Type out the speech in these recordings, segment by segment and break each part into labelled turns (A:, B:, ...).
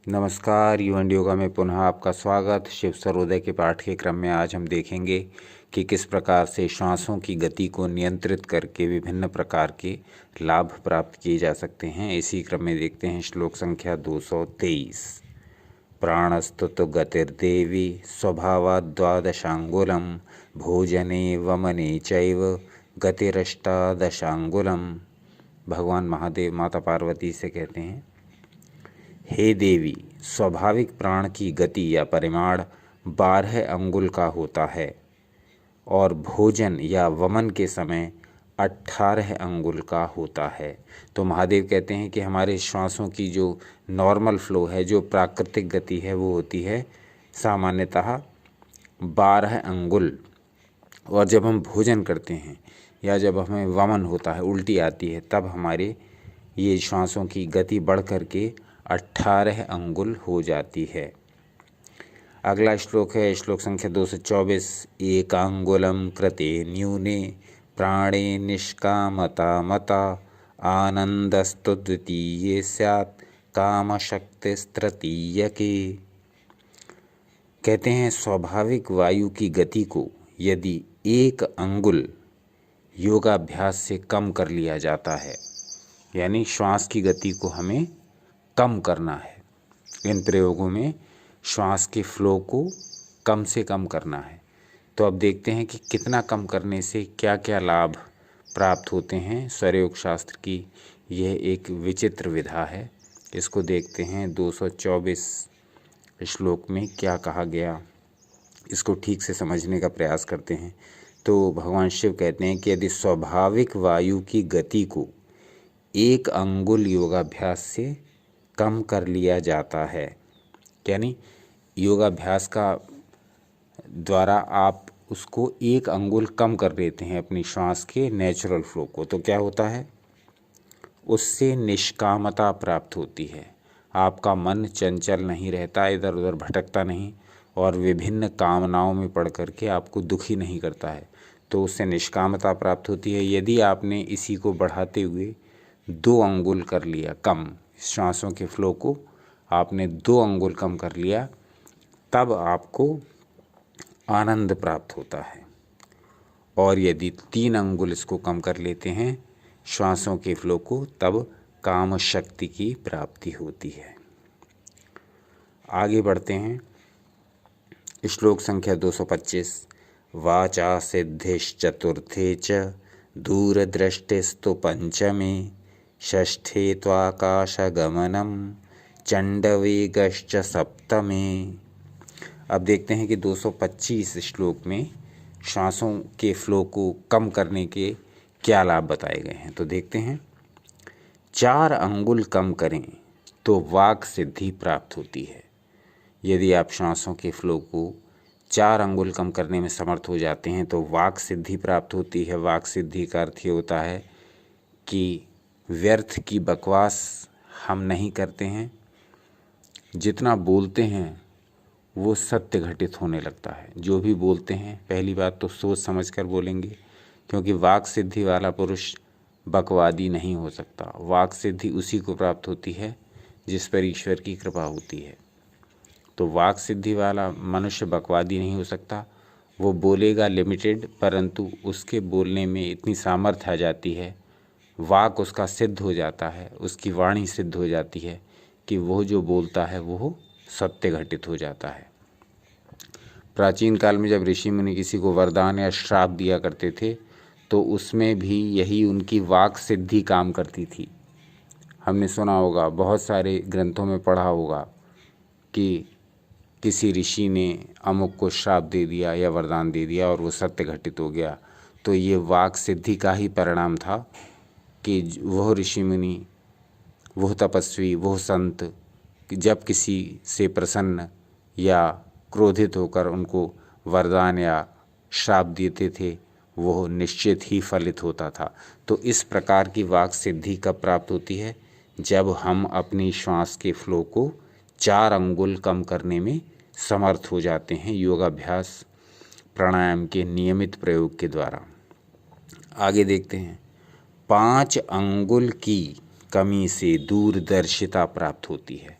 A: नमस्कार, युवन योगा में पुनः आपका स्वागत। शिव सर्वोदय के पाठ्यक्रम में आज हम देखेंगे कि किस प्रकार से श्वासों की गति को नियंत्रित करके विभिन्न प्रकार के लाभ प्राप्त किए जा सकते हैं। इसी क्रम में देखते हैं श्लोक संख्या 223। प्राणस्तुतु गतिर्देवी स्वभावाद्वादशांगुलम भोजने वमने चैव गतिरष्टादशांगुलम। भगवान महादेव माता पार्वती से कहते हैं, हे देवी, स्वाभाविक प्राण की गति या परिमाण 12 अंगुल का होता है और भोजन या वमन के समय 18 अंगुल का होता है। तो महादेव कहते हैं कि हमारे श्वासों की जो नॉर्मल फ्लो है, जो प्राकृतिक गति है, वो होती है सामान्यतः 12 अंगुल। और जब हम भोजन करते हैं या जब हमें वमन होता है, उल्टी आती है, तब हमारे ये श्वासों की गति बढ़ कर के 18 अंगुल हो जाती है। अगला श्लोक है श्लोक संख्या 224। एकांगुलम कृते न्यूने प्राणे निष्कामता मता आनंदस्तु द्वितीये स्यात् कामशक्तिस्तृतीयके। कहते हैं स्वाभाविक वायु की गति को यदि 1 अंगुल योगाभ्यास से कम कर लिया जाता है, यानी श्वास की गति को हमें कम करना है। इन प्रयोगों में श्वास के फ्लो को कम से कम करना है। तो अब देखते हैं कि कितना कम करने से क्या क्या लाभ प्राप्त होते हैं। स्वरयोग शास्त्र की यह एक विचित्र विधा है। इसको देखते हैं 224 श्लोक में क्या कहा गया, इसको ठीक से समझने का प्रयास करते हैं। तो भगवान शिव कहते हैं कि यदि स्वाभाविक वायु की गति को 1 अंगुल योगाभ्यास से कम कर लिया जाता है, यानी योगाभ्यास का द्वारा आप उसको 1 अंगुल कम कर देते हैं अपनी श्वास के नेचुरल फ्लो को, तो क्या होता है, उससे निष्कामता प्राप्त होती है। आपका मन चंचल नहीं रहता, इधर उधर भटकता नहीं और विभिन्न कामनाओं में पड़ करके आपको दुखी नहीं करता है, तो उससे निष्कामता प्राप्त होती है। यदि आपने इसी को बढ़ाते हुए 2 अंगुल कर लिया कम, श्वासों के फ्लो को आपने 2 अंगुल कम कर लिया, तब आपको आनंद प्राप्त होता है। और यदि 3 अंगुल इसको कम कर लेते हैं श्वासों के फ्लो को, तब काम शक्ति की प्राप्ति होती है। आगे बढ़ते हैं श्लोक संख्या 225। वाचा सिद्धिश्चतुर्थे च दूरदृष्टिस्तु पंचमे षष्ठे त्वाकाशगमनम चंडवेगश्च सप्तमे। अब देखते हैं कि 225 श्लोक में श्वासों के फ्लो को कम करने के क्या लाभ बताए गए हैं। तो देखते हैं, 4 अंगुल कम करें तो वाक सिद्धि प्राप्त होती है। यदि आप श्वासों के फ्लो को 4 अंगुल कम करने में समर्थ हो जाते हैं तो वाक सिद्धि प्राप्त होती है। वाक सिद्धि का अर्थ ये होता है कि व्यर्थ की बकवास हम नहीं करते हैं, जितना बोलते हैं वो सत्य घटित होने लगता है। जो भी बोलते हैं पहली बात तो सोच समझ कर बोलेंगे, क्योंकि वाक सिद्धि वाला पुरुष बकवादी नहीं हो सकता। वाक सिद्धि उसी को प्राप्त होती है जिस पर ईश्वर की कृपा होती है। तो वाक सिद्धि वाला मनुष्य बकवादी नहीं हो सकता। वो बोलेगा लिमिटेड, परंतु उसके बोलने में इतनी सामर्थ्य आ जाती है, वाक उसका सिद्ध हो जाता है, उसकी वाणी सिद्ध हो जाती है कि वो जो बोलता है वो सत्य घटित हो जाता है। प्राचीन काल में जब ऋषि मुनि किसी को वरदान या श्राप दिया करते थे तो उसमें भी यही उनकी वाक सिद्धि काम करती थी। हमने सुना होगा, बहुत सारे ग्रंथों में पढ़ा होगा कि किसी ऋषि ने अमुक को श्राप दे दिया या वरदान दे दिया और वो सत्य घटित हो गया। तो ये वाक सिद्धि का ही परिणाम था कि वह ऋषि मुनि, वह तपस्वी, वह संत जब किसी से प्रसन्न या क्रोधित होकर उनको वरदान या श्राप देते थे, वो निश्चित ही फलित होता था। तो इस प्रकार की वाक सिद्धि कब प्राप्त होती है, जब हम अपनी श्वास के फ्लो को 4 अंगुल कम करने में समर्थ हो जाते हैं योगाभ्यास प्राणायाम के नियमित प्रयोग के द्वारा। आगे देखते हैं, 5 अंगुल की कमी से दूरदर्शिता प्राप्त होती है।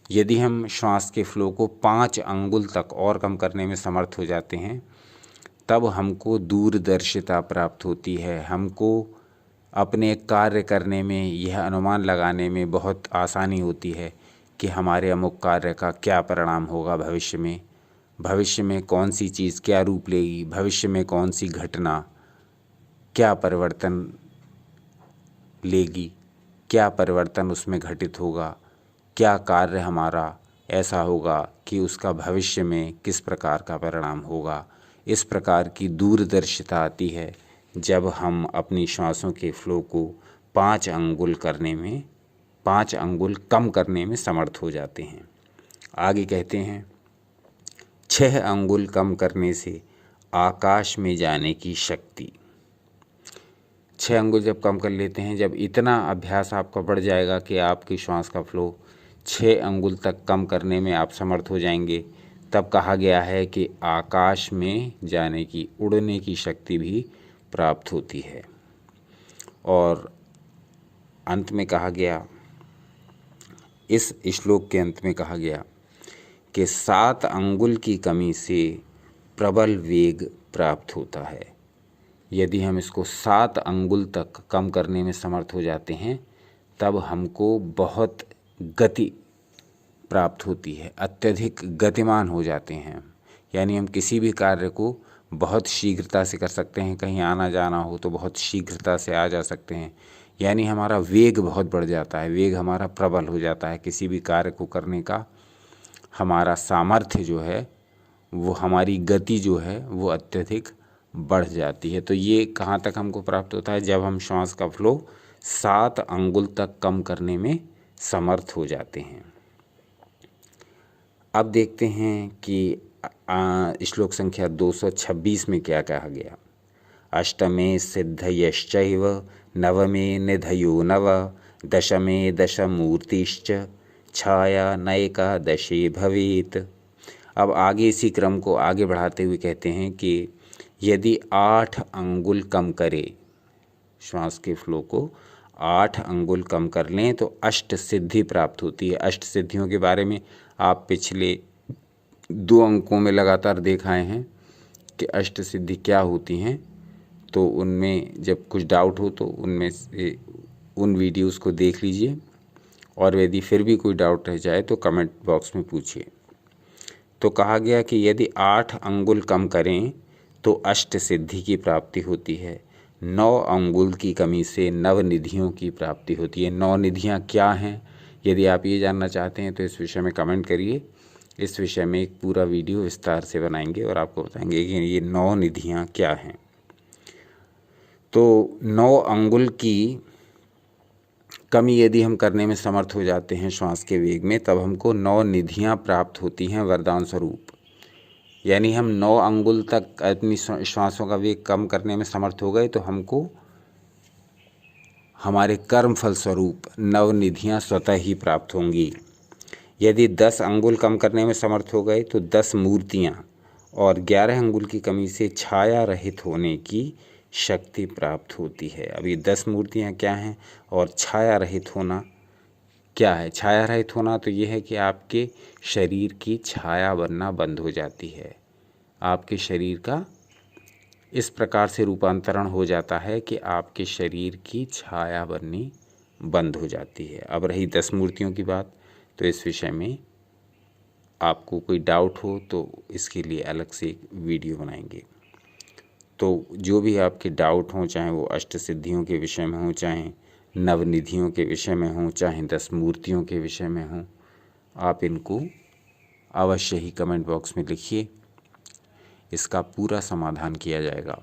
A: यदि हम श्वास के फ्लो को 5 अंगुल तक और कम करने में समर्थ हो जाते हैं तब हमको दूरदर्शिता प्राप्त होती है। हमको अपने कार्य करने में, यह अनुमान लगाने में बहुत आसानी होती है कि हमारे अमुक कार्य का क्या परिणाम होगा भविष्य में कौन सी चीज़ क्या रूप लेगी, भविष्य में कौन सी घटना क्या परिवर्तन लेगी, क्या परिवर्तन उसमें घटित होगा, क्या कार्य हमारा ऐसा होगा कि उसका भविष्य में किस प्रकार का परिणाम होगा। इस प्रकार की दूरदर्शिता आती है जब हम अपनी श्वासों के फ्लो को 5 अंगुल कम करने में समर्थ हो जाते हैं। आगे कहते हैं 6 अंगुल कम करने से आकाश में जाने की शक्ति। 6 अंगुल जब कम कर लेते हैं, जब इतना अभ्यास आपका बढ़ जाएगा कि आपकी श्वास का फ्लो 6 अंगुल तक कम करने में आप समर्थ हो जाएंगे, तब कहा गया है कि आकाश में जाने की, उड़ने की शक्ति भी प्राप्त होती है। और अंत में कहा गया, इस श्लोक के अंत में कहा गया कि 7 अंगुल की कमी से प्रबल वेग प्राप्त होता है। यदि हम इसको 7 अंगुल तक कम करने में समर्थ हो जाते हैं तब हमको बहुत गति प्राप्त होती है, अत्यधिक गतिमान हो जाते हैं। यानी हम किसी भी कार्य को बहुत शीघ्रता से कर सकते हैं, कहीं आना जाना हो तो बहुत शीघ्रता से आ जा सकते हैं। यानी हमारा वेग बहुत बढ़ जाता है, वेग हमारा प्रबल हो जाता है। किसी भी कार्य को करने का हमारा सामर्थ्य जो है, वो हमारी गति जो है वो अत्यधिक बढ़ जाती है। तो ये कहाँ तक हमको प्राप्त होता है? जब हम श्वास का फ्लो 7 अंगुल तक कम करने में समर्थ हो जाते हैं। अब देखते हैं कि श्लोक संख्या 226 में क्या कहा गया। अष्टमे सिद्धयश्चैव नवमे निधयो नव दशमे दशमूर्तिश्च छाया नैकादशे भवेत। अब आगे इसी क्रम को आगे बढ़ाते हुए कहते हैं कि यदि 8 अंगुल कम करें, श्वास के फ्लो को 8 अंगुल कम कर लें तो अष्ट सिद्धि प्राप्त होती है। अष्ट सिद्धियों के बारे में आप पिछले 2 अंकों में लगातार देख आए हैं कि अष्ट सिद्धि क्या होती हैं। तो उनमें जब कुछ डाउट हो तो उनमें से उन वीडियोस को देख लीजिए, और यदि फिर भी कोई डाउट रह जाए तो कमेंट बॉक्स में पूछिए। तो कहा गया कि यदि 8 अंगुल कम करें तो अष्ट सिद्धि की प्राप्ति होती है। 9 अंगुल की कमी से नवनिधियों की प्राप्ति होती है। 9 निधियाँ क्या हैं? यदि आप ये जानना चाहते हैं तो इस विषय में कमेंट करिए। इस विषय में एक पूरा वीडियो विस्तार से बनाएंगे और आपको बताएंगे कि ये 9 निधियाँ क्या हैं। तो 9 अंगुल की कमी यदि हम करने में समर्थ हो जाते हैं श्वास के वेग में, तब हमको 9 निधियाँ प्राप्त होती हैं वरदान स्वरूप। यानी हम 9 अंगुल तक अपनी श्वासों का वेग कम करने में समर्थ हो गए तो हमको हमारे कर्म फल स्वरूप 9 निधियाँ स्वतः ही प्राप्त होंगी। यदि 10 अंगुल कम करने में समर्थ हो गए तो 10 मूर्तियाँ, और 11 अंगुल की कमी से छाया रहित होने की शक्ति प्राप्त होती है। अब ये 10 मूर्तियाँ क्या हैं और छाया रहित होना क्या है? छाया रहित होना तो ये है कि आपके शरीर की छाया बनना बंद हो जाती है। आपके शरीर का इस प्रकार से रूपांतरण हो जाता है कि आपके शरीर की छाया बननी बंद हो जाती है। अब रही 10 मूर्तियों की बात, तो इस विषय में आपको कोई डाउट हो तो इसके लिए अलग से एक वीडियो बनाएंगे। तो जो भी आपके डाउट हों, चाहे वो अष्ट सिद्धियों के विषय में हों, चाहे नवनिधियों के विषय में हों, चाहे 10 मूर्तियों के विषय में हों, आप इनको अवश्य ही कमेंट बॉक्स में लिखिए। इसका पूरा समाधान किया जाएगा।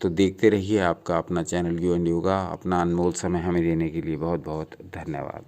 A: तो देखते रहिए आपका अपना चैनल यू एंड योगा। अपना अनमोल समय हमें देने के लिए बहुत बहुत धन्यवाद।